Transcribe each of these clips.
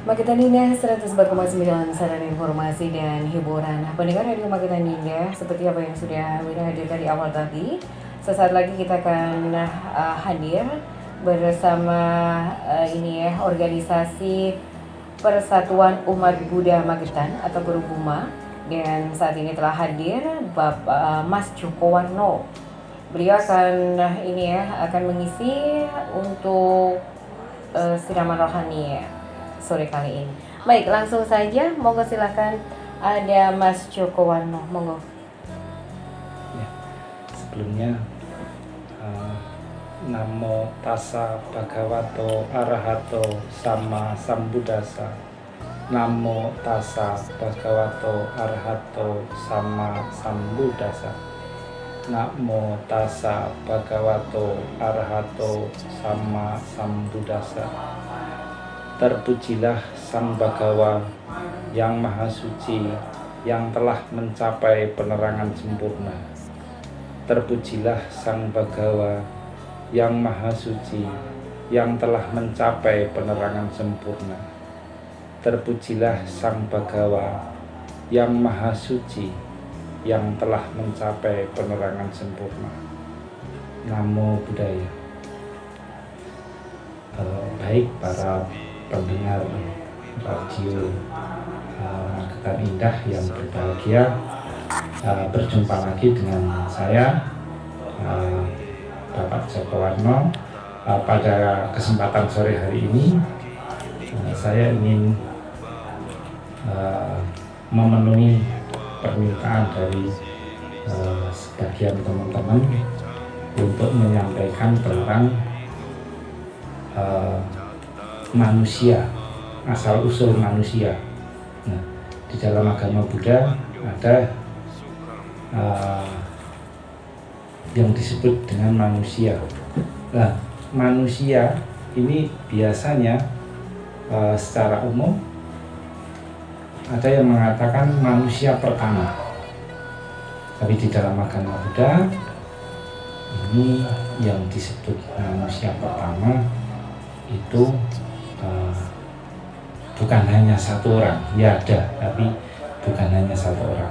Magetan Indah 104,9 saran informasi dan hiburan. Pendengar Radio Magetan Indah, seperti apa yang sudah Wina hadirkan di awal tadi, sesaat lagi kita akan hadir bersama organisasi Persatuan Umat Buddha Magetan atau Berubuma. Dan saat ini telah hadir Bapak Mas Joko Warno. Beliau akan mengisi untuk siraman rohani sore kali ini. Baik, langsung saja, monggo silakan, ada Mas Joko Warno, monggo. Ya, sebelumnya Namo Tassa Bhagavato Arahato Sama Sambuddhassa. Namo Tassa Bhagavato Arahato Sama Sambuddhassa. Namo Tassa Bhagavato Arahato Sama Sambuddhassa. Terpujilah Sang Bhagawa yang Maha Suci, yang telah mencapai penerangan sempurna. Terpujilah Sang Bhagawa yang Maha Suci, yang telah mencapai penerangan sempurna. Terpujilah Sang Bhagawa yang Maha Suci, yang telah mencapai penerangan sempurna. Namo Buddhaya. Baik para pendengar radio Magetan Indah yang berbahagia, berjumpa lagi dengan saya Bapak Joko Warno. Pada kesempatan sore hari ini saya ingin memenuhi permintaan dari sebagian teman-teman untuk menyampaikan tentang manusia, asal-usul manusia. Nah, di dalam agama Buddha ada yang disebut dengan manusia. Nah, manusia ini biasanya secara umum ada yang mengatakan manusia pertama. Tapi di dalam agama Buddha ini yang disebut manusia pertama itu bukan hanya satu orang, ya ada, tapi bukan hanya satu orang.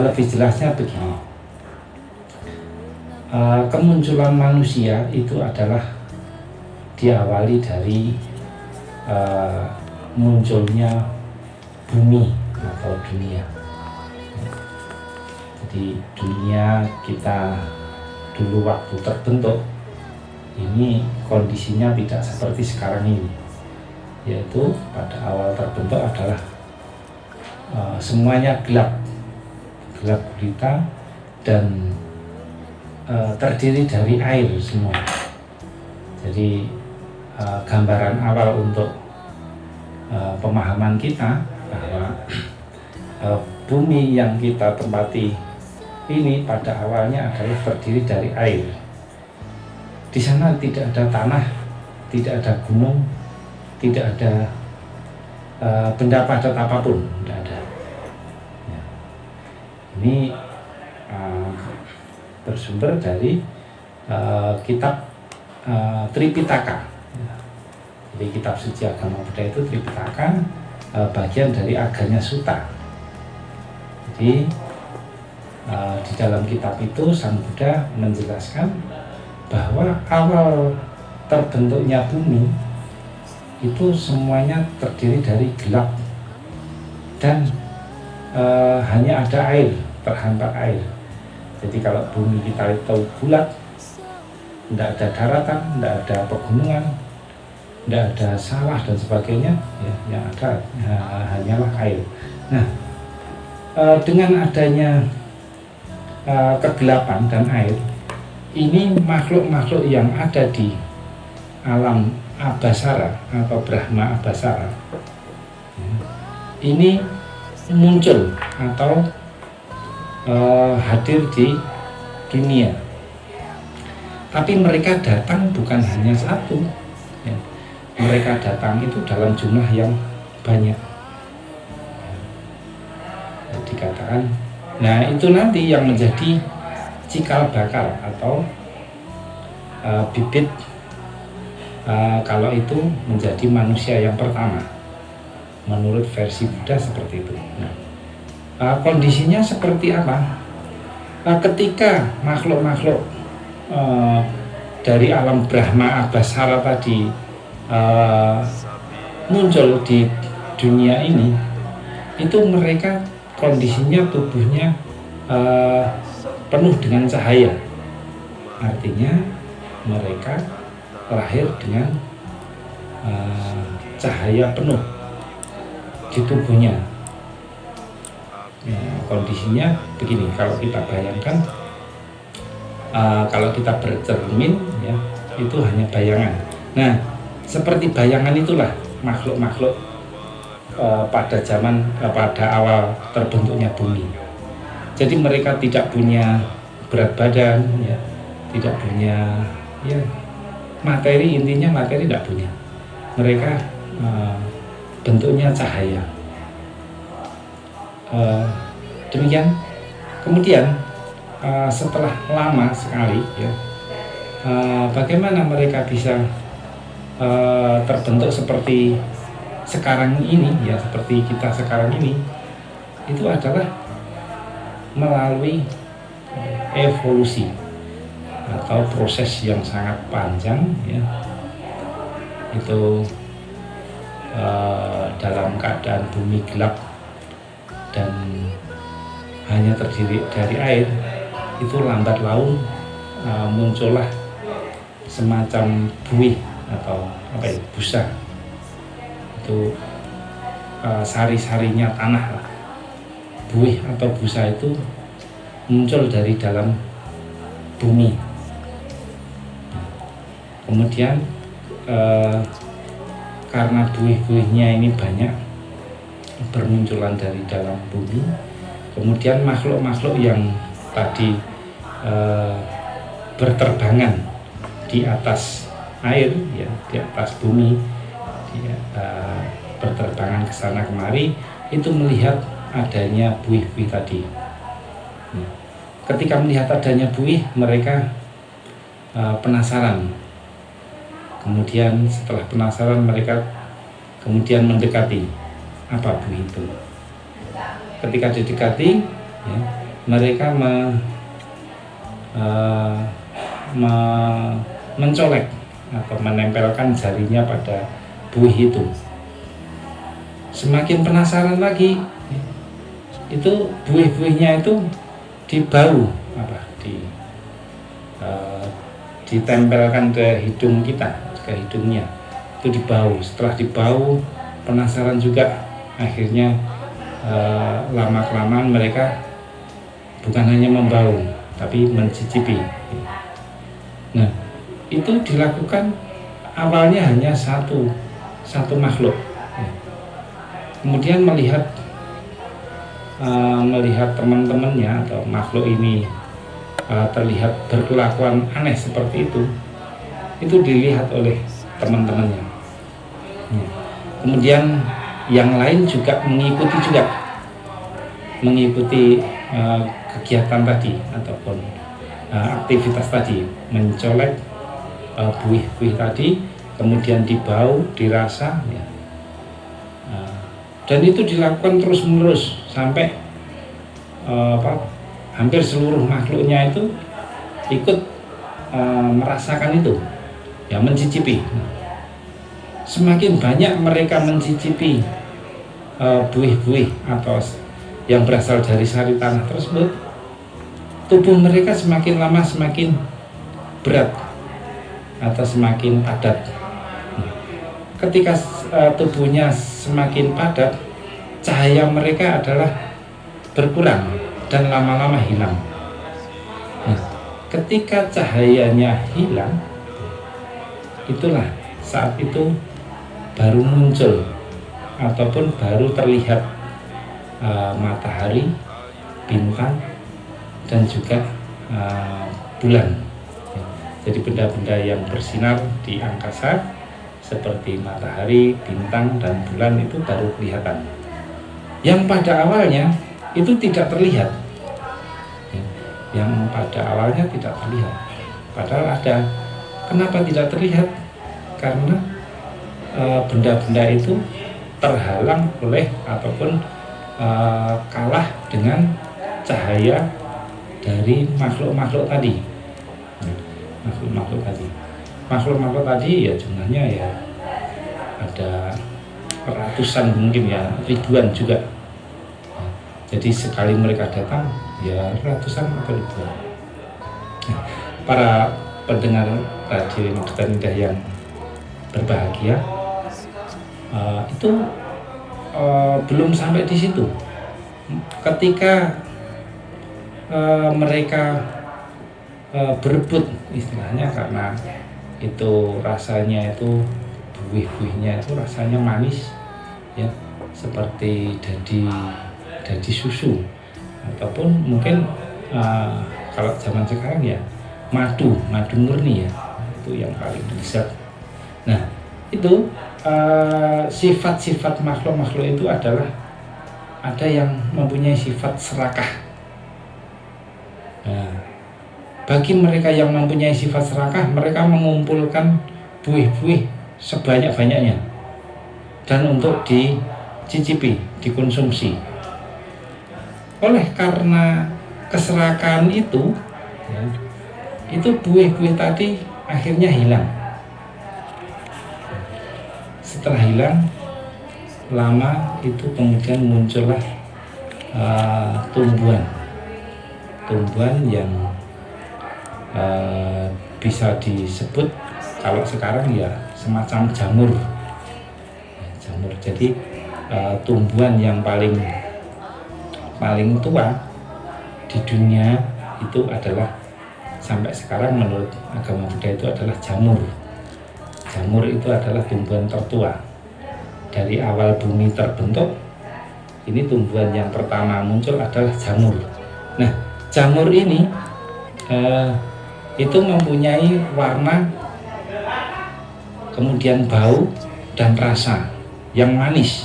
Lebih jelasnya begini, kemunculan manusia itu adalah diawali dari munculnya bumi atau dunia. Jadi dunia kita dulu waktu terbentuk ini kondisinya tidak seperti sekarang ini, yaitu pada awal terbentuk adalah semuanya gelap gulita dan terdiri dari air semua. Jadi gambaran awal untuk pemahaman kita bahwa bumi yang kita tempati ini pada awalnya adalah terdiri dari air. Di sana tidak ada tanah, tidak ada gunung, tidak ada benda padat apapun, tidak ada. Ya. Ini bersumber dari kitab Tripitaka. Jadi kitab suci agama Buddha itu Tripitaka, bagian dari Aganya Sutta. Jadi di dalam kitab itu Sang Buddha menjelaskan bahwa awal terbentuknya bumi itu semuanya terdiri dari gelap dan hanya ada air, terhampar air. Jadi kalau bumi kita itu bulat, tidak ada daratan, tidak ada pegunungan, tidak ada sawah dan sebagainya, ya, yang ada hanyalah air. Nah, dengan adanya kegelapan dan air, ini makhluk-makhluk yang ada di alam Abhasara atau Brahma Abhasara ini muncul atau hadir di dunia. Tapi mereka datang bukan hanya satu, ya. Mereka datang itu dalam jumlah yang banyak. Dikatakan, nah itu nanti yang menjadi cikal bakal atau bibit kalau itu menjadi manusia yang pertama. menurut versi Buddha seperti itu. Nah, kondisinya seperti apa? Ketika makhluk-makhluk dari alam Brahma Abhasara tadi muncul di dunia ini, itu mereka kondisinya tubuhnya penuh dengan cahaya. Artinya mereka lahir dengan cahaya penuh di tubuhnya. Nah, kondisinya begini, kalau kita bayangkan, kalau kita bercermin ya, itu hanya bayangan. Nah, seperti bayangan itulah makhluk-makhluk pada awal terbentuknya bumi. Jadi mereka tidak punya berat badan, ya, tidak punya ya materi, intinya materi tidak punya. Mereka bentuknya cahaya. Demikian. Kemudian setelah lama sekali ya, bagaimana mereka bisa terbentuk seperti sekarang ini ya, seperti kita sekarang ini, itu adalah melalui evolusi atau proses yang sangat panjang ya. Itu dalam keadaan bumi gelap dan hanya terdiri dari air, itu lambat laun muncullah semacam buih atau busa. Itu sari-sarinya tanah lah. Buih atau busa itu muncul dari dalam bumi. Kemudian karena buih-buihnya ini banyak bermunculan dari dalam bumi, kemudian makhluk-makhluk yang tadi berterbangan di atas air ya, di atas bumi, berterbangan ke sana kemari, itu melihat adanya buih-buih tadi. Ketika melihat adanya buih, mereka penasaran. Kemudian setelah penasaran, mereka kemudian mendekati apa buih itu. Ketika didekati, ya, mereka mencolek atau menempelkan jarinya pada buih itu. Semakin penasaran lagi, itu buih-buihnya itu dibau ditempelkan ke hidung kita, ke hidungnya, itu dibau. Setelah dibau, penasaran juga, akhirnya lama-kelamaan mereka bukan hanya membau tapi mencicipi. Nah, itu dilakukan awalnya hanya satu makhluk. Kemudian melihat teman-temannya atau makhluk ini terlihat berkelakuan aneh seperti itu dilihat oleh teman-temannya. Kemudian yang lain juga mengikuti kegiatan tadi ataupun aktivitas tadi, mencolek buih-buih tadi, kemudian dibau, dirasa ya. Dan itu dilakukan terus-menerus sampai hampir seluruh makhluknya itu ikut merasakan itu ya, mencicipi. Semakin banyak mereka mencicipi buih-buih atau yang berasal dari sari tanah tersebut, tubuh mereka semakin lama semakin berat atau semakin padat. Ketika tubuhnya semakin padat, cahaya mereka adalah berkurang dan lama-lama hilang. Nah, ketika cahayanya hilang, itulah saat itu baru muncul ataupun baru terlihat matahari, bintang, dan juga bulan. Jadi benda-benda yang bersinar di angkasa seperti matahari, bintang, dan bulan itu baru kelihatan. Yang pada awalnya itu tidak terlihat. Yang pada awalnya tidak terlihat. Padahal ada. Kenapa tidak terlihat? Karena benda-benda itu terhalang oleh ataupun kalah dengan cahaya dari makhluk-makhluk tadi. Makhluk-makhluk tadi ya jumlahnya ya ada ratusan, mungkin ya ribuan juga. Jadi sekali mereka datang ya ratusan atau ribuan. Para pendengar Radio Magetan Indah yang berbahagia, itu belum sampai di situ. Ketika mereka berebut istilahnya, karena itu rasanya itu buih-buihnya itu rasanya manis ya, seperti dadi susu, ataupun mungkin kalau zaman sekarang ya madu murni ya, itu yang paling lezat. Nah itu sifat-sifat makhluk-makhluk itu adalah ada yang mempunyai sifat serakah. Nah, bagi mereka yang mempunyai sifat serakah, mereka mengumpulkan buih-buih sebanyak-banyaknya dan untuk dicicipi, dikonsumsi. Oleh karena keserakahan itu, ya, itu buih-buih tadi akhirnya hilang. Setelah hilang lama itu kemudian muncullah tumbuhan yang bisa disebut kalau sekarang ya semacam jamur. Jadi tumbuhan yang paling tua di dunia itu adalah sampai sekarang menurut agama Buddha itu adalah jamur. Jamur itu adalah tumbuhan tertua. Dari awal bumi terbentuk, ini tumbuhan yang pertama muncul adalah jamur. Nah, jamur ini itu mempunyai warna, kemudian bau dan rasa yang manis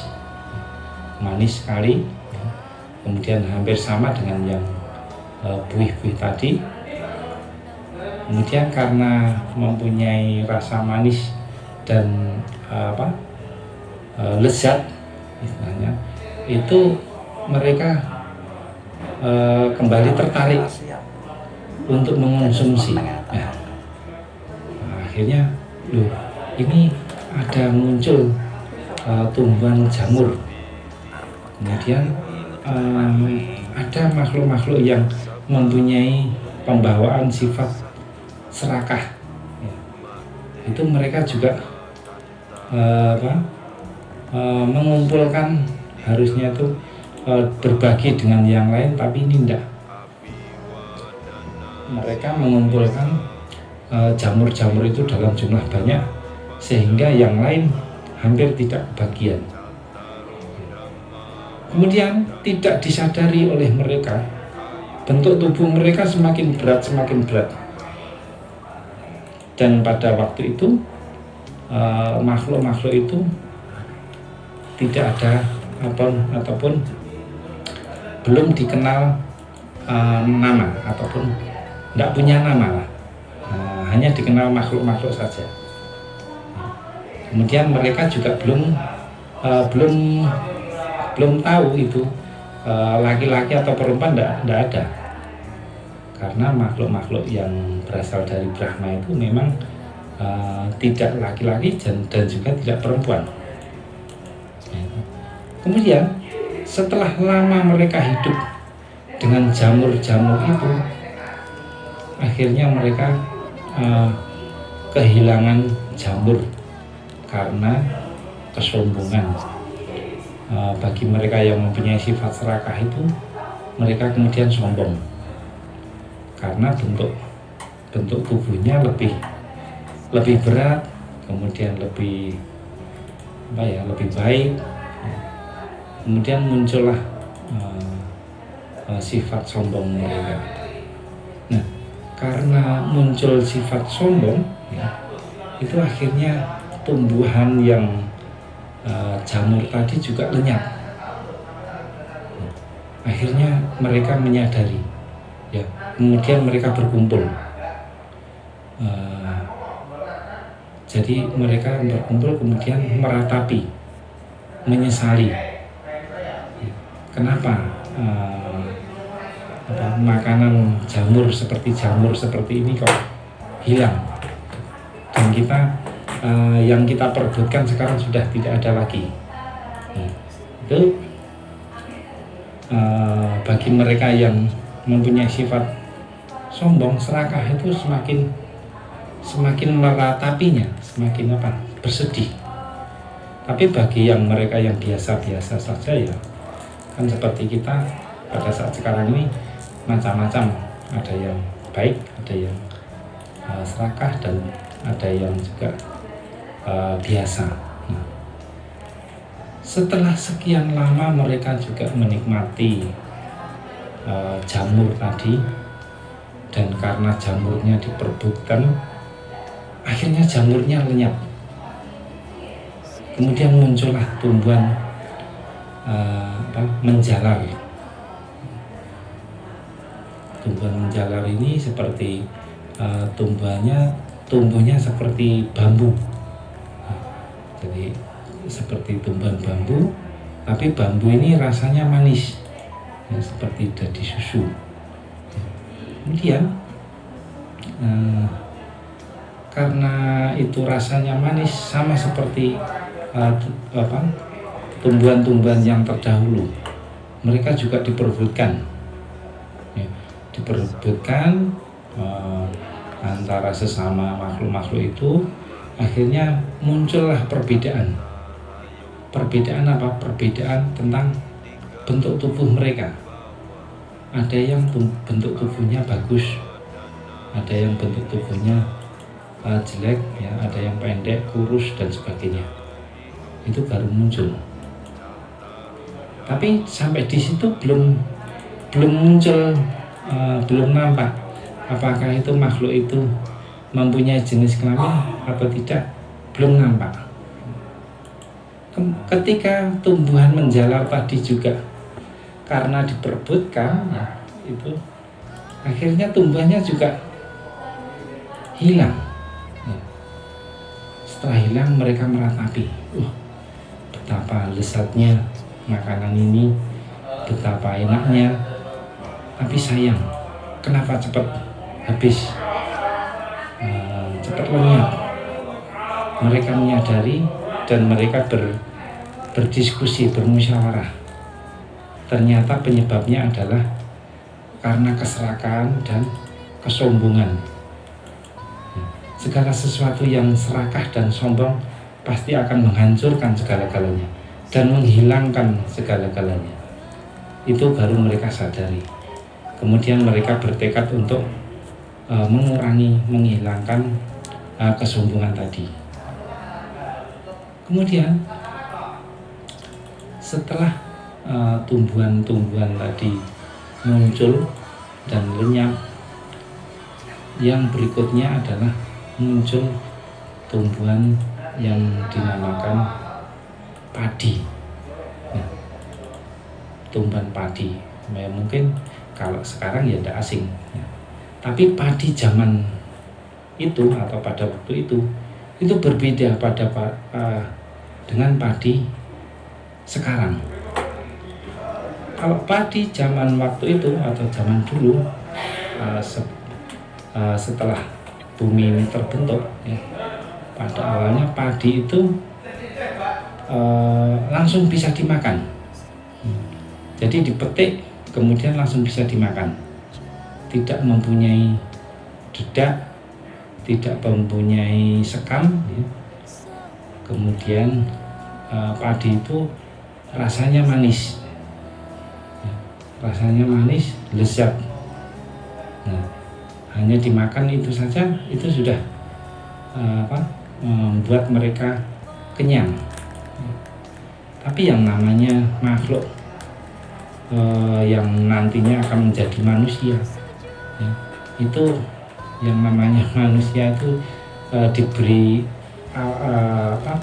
sekali, kemudian hampir sama dengan yang buih-buih tadi. Kemudian karena mempunyai rasa manis dan lezat istilahnya, itu mereka kembali tertarik untuk mengonsumsi. Nah, akhirnya ini ada muncul tumbuhan jamur. Kemudian ada makhluk-makhluk yang mempunyai pembawaan sifat serakah. Itu mereka juga mengumpulkan, harusnya itu berbagi dengan yang lain, tapi ini tidak. Mereka mengumpulkan jamur-jamur itu dalam jumlah banyak sehingga yang lain hampir tidak kebagian. Kemudian tidak disadari oleh mereka, bentuk tubuh mereka semakin berat. Dan pada waktu itu makhluk-makhluk itu tidak ada ataupun belum dikenal nama, ataupun tidak punya nama lah. Hanya dikenal makhluk-makhluk saja. Kemudian mereka juga belum tahu itu laki-laki atau perempuan, tidak ada. Karena makhluk-makhluk yang berasal dari Brahma itu memang tidak laki-laki dan juga tidak perempuan. Kemudian setelah lama mereka hidup dengan jamur-jamur itu, akhirnya mereka kehilangan jamur karena kesombongan. Bagi mereka yang mempunyai sifat serakah itu, mereka kemudian sombong karena bentuk tubuhnya lebih berat, kemudian lebih baik. Kemudian muncullah sifat sombong mereka. Nah, karena muncul sifat sombong, itu akhirnya tumbuhan yang jamur tadi juga lenyap. Akhirnya mereka menyadari, ya, kemudian mereka berkumpul. Jadi mereka berkumpul kemudian meratapi menyesali kenapa makanan jamur seperti ini kok hilang, dan kita yang kita perebutkan sekarang sudah tidak ada lagi. Itu bagi mereka yang mempunyai sifat sombong, serakah, itu semakin meratapinya, semakin bersedih. Tapi bagi yang mereka yang biasa-biasa saja, ya kan seperti kita pada saat sekarang ini macam-macam, ada yang baik, ada yang serakah, dan ada yang juga biasa. Nah, setelah sekian lama mereka juga menikmati jamur tadi, dan karena jamurnya diperebutkan, akhirnya jamurnya lenyap. Kemudian muncullah tumbuhan menjalar. Tumbuhan menjalar ini seperti tumbuhnya seperti bambu. Jadi seperti tumbuhan bambu, tapi bambu ini rasanya manis, ya, seperti dadi susu. Kemudian karena itu rasanya manis, sama seperti tumbuhan-tumbuhan yang terdahulu, mereka juga diperebutkan, ya, antara sesama makhluk-makhluk itu. Akhirnya muncullah perbedaan perbedaan tentang bentuk tubuh mereka. Ada yang bentuk tubuhnya bagus, ada yang bentuk tubuhnya jelek, ya, ada yang pendek, kurus, dan sebagainya. Itu baru muncul. Tapi sampai di situ belum muncul, belum nampak apakah itu makhluk itu mempunyai jenis kelamin atau tidak, belum nampak. Ketika tumbuhan menjalar tadi juga karena diperebutkan, ya, itu akhirnya tumbuhannya juga hilang. Setelah hilang, mereka meratapi, betapa lezatnya makanan ini, betapa enaknya, tapi sayang, kenapa cepat habis, cepat lenyap. Mereka menyadari dan mereka berdiskusi, bermusyawarah. Ternyata penyebabnya adalah karena keserakahan dan kesombongan. Segala sesuatu yang serakah dan sombong pasti akan menghancurkan segala-galanya dan menghilangkan segala-galanya. Itu baru mereka sadari. Kemudian mereka bertekad untuk menghilangkan kesombongan tadi. Kemudian setelah tumbuhan-tumbuhan tadi muncul dan lenyap, yang berikutnya adalah muncul tumbuhan yang dinamakan padi. Nah, tumbuhan padi, ya, mungkin kalau sekarang ya tidak asing, ya. Tapi padi zaman itu atau pada waktu itu berbeda dengan padi sekarang. Kalau padi zaman waktu itu atau zaman dulu, setelah bumi ini terbentuk, ya, pada awalnya padi itu langsung bisa dimakan. Jadi dipetik kemudian langsung bisa dimakan, tidak mempunyai dedak, tidak mempunyai sekam, ya. Kemudian padi itu rasanya manis, ya, rasanya manis, lezat. Nah, hanya dimakan itu saja, itu sudah membuat mereka kenyang. Tapi yang namanya makhluk yang nantinya akan menjadi manusia, ya, itu yang namanya manusia itu diberi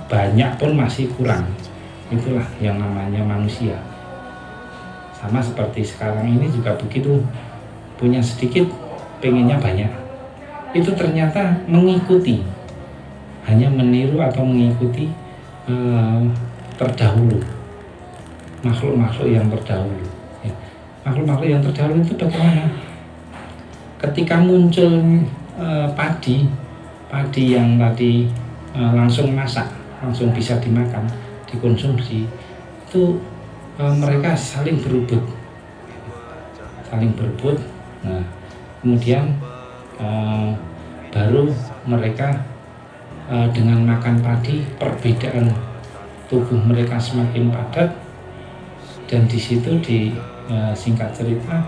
banyak pun masih kurang. Itulah yang namanya manusia. Sama seperti sekarang ini juga begitu, punya sedikit pengennya banyak. Itu ternyata mengikuti, hanya meniru atau mengikuti terdahulu, makhluk-makhluk yang terdahulu. Ya. Makhluk-makhluk yang terdahulu itu bagaimana? Ketika muncul padi yang tadi langsung masak, langsung bisa dimakan, dikonsumsi, itu mereka saling berebut. Nah, kemudian baru mereka dengan makan padi, perbedaan tubuh mereka semakin padat, dan di situ di singkat cerita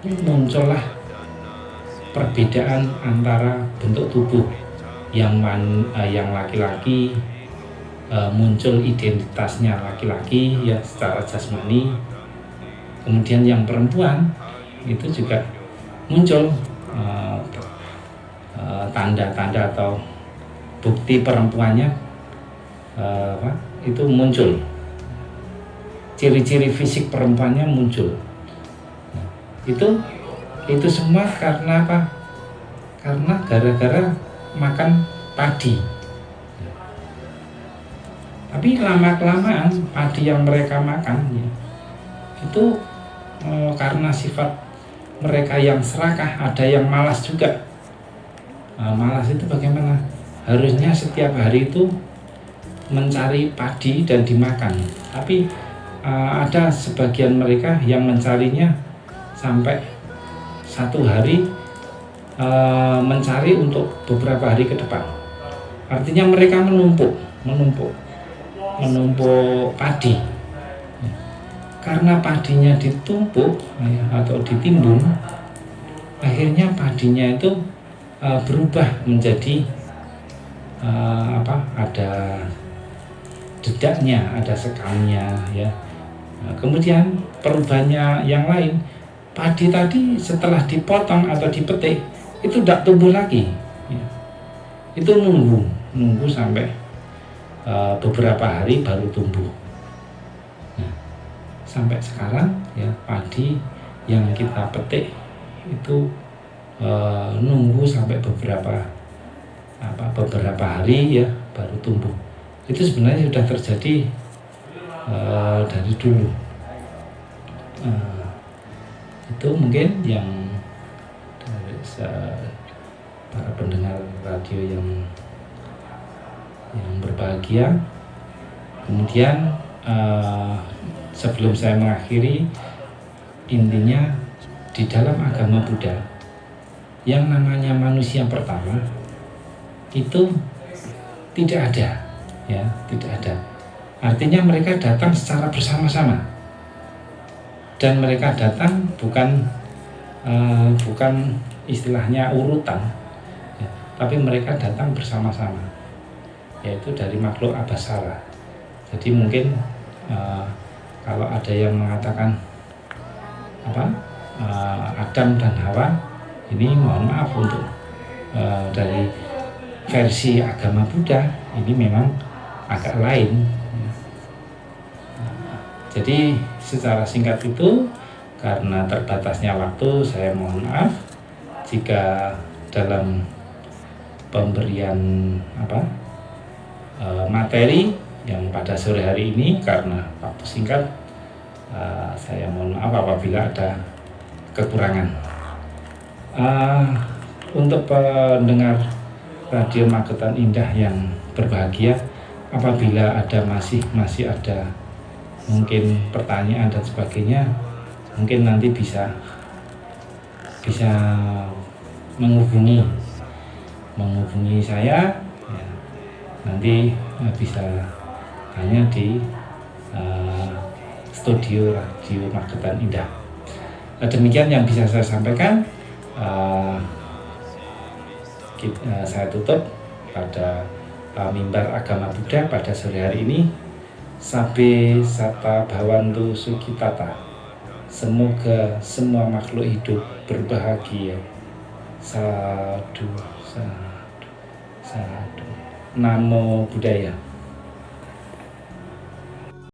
muncullah perbedaan antara bentuk tubuh yang laki-laki, muncul identitasnya laki-laki ya secara jasmani, kemudian yang perempuan itu juga muncul tanda-tanda atau bukti perempuannya itu muncul, ciri-ciri fisik perempuannya muncul. Itu semua karena apa? Karena gara-gara makan padi. Tapi lama-kelamaan padi yang mereka makan ya, itu karena sifat mereka yang serakah, ada yang malas juga. Malas itu bagaimana? Harusnya setiap hari itu mencari padi dan dimakan. Tapi ada sebagian mereka yang mencarinya sampai satu hari mencari untuk beberapa hari ke depan. Artinya mereka menumpuk padi. Karena padinya ditumpuk atau ditimbun, akhirnya padinya itu berubah menjadi ada dedaknya, ada sekamnya ya. Kemudian perubahannya yang lain, padi tadi setelah dipotong atau dipetik itu tidak tumbuh lagi ya. Itu nunggu sampai beberapa hari baru tumbuh. Nah, sampai sekarang ya padi yang kita petik itu nunggu sampai beberapa hari ya baru tumbuh. Itu sebenarnya sudah terjadi dari dulu. Itu mungkin yang dari para pendengar radio yang berbahagia. Kemudian sebelum saya mengakhiri, intinya di dalam agama Buddha yang namanya manusia pertama itu tidak ada ya, tidak ada. Artinya mereka datang secara bersama-sama, dan mereka datang bukan istilahnya urutan ya, tapi mereka datang bersama-sama, yaitu dari makhluk Abhasara. Jadi mungkin kalau ada yang mengatakan Adam dan Hawa, ini mohon maaf untuk dari versi agama Buddha ini memang agak lain. Jadi secara singkat itu, karena terbatasnya waktu, saya mohon maaf jika dalam pemberian materi yang pada sore hari ini karena waktu singkat, saya mohon maaf apabila ada kekurangan. Untuk pendengar Radio Magetan Indah yang berbahagia, apabila ada masih ada mungkin pertanyaan dan sebagainya, mungkin nanti bisa menghubungi saya ya. Nanti bisa tanya di studio Radio Magetan Indah. Demikian yang bisa saya sampaikan. Saya tutup pada mimbar agama Buddha pada sore hari ini. Sabbe Sata Bhawantu Sukhitata. Semoga semua makhluk hidup berbahagia. Sadu, sadu, sadu. Namo Buddhaya.